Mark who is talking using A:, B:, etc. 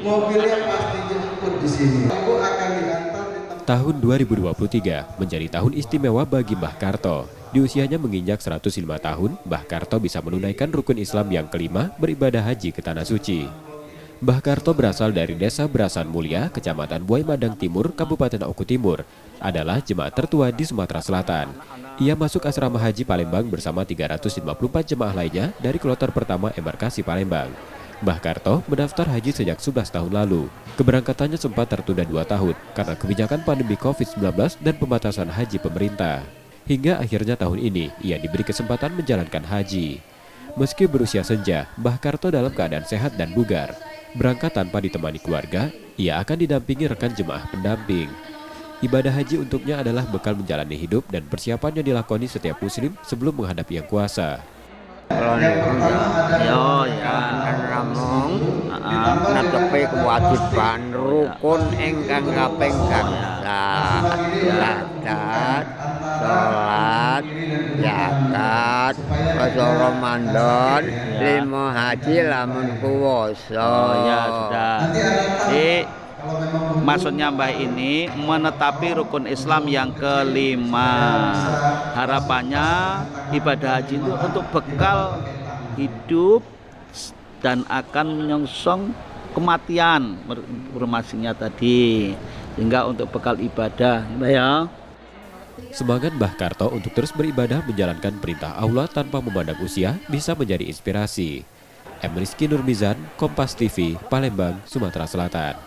A: mobilnya pasti jemput di sini. Aku akan diantar di tempat.
B: Tahun 2023 menjadi tahun istimewa bagi Mbah Karto. Di usianya menginjak 105 tahun, Mbah Karto bisa menunaikan rukun Islam yang kelima, beribadah haji ke Tanah Suci. Mbah Karto berasal dari Desa Berasan Mulia, Kecamatan Buai Madang Timur, Kabupaten Oku Timur, adalah jemaat tertua di Sumatera Selatan. Ia masuk asrama haji Palembang bersama 354 jemaah lainnya dari kloter pertama embarkasi Palembang. Mbah Karto mendaftar haji sejak 11 tahun lalu. Keberangkatannya sempat tertunda 2 tahun karena kebijakan pandemi COVID-19 dan pembatasan haji pemerintah. Hingga akhirnya tahun ini ia diberi kesempatan menjalankan haji. Meski berusia senja, Mbah Karto dalam keadaan sehat dan bugar. Berangkat tanpa ditemani keluarga, ia akan didampingi rekan jemaah pendamping. Ibadah haji untuknya adalah bekal menjalani hidup dan persiapan yang dilakoni setiap muslim sebelum menghadapi yang kuasa.
C: Kalau kan ramong natepi kewajiban rukun ingkang kaping gangsal zakat, salat, zakat, poso Ramadan, 5 haji lamun kuwasa.
D: Oh ya sudah. Jadi maksudnya Mbah ini menetapi rukun Islam yang kelima. Harapannya ibadah haji itu untuk bekal hidup dan akan menyongsong kematian informasinya tadi, sehingga untuk bekal ibadah, ya.
B: Semangat Mbah Karto untuk terus beribadah menjalankan perintah Allah tanpa memandang usia bisa menjadi inspirasi. M. Rizky Nurmizan, Kompas TV, Palembang, Sumatera Selatan.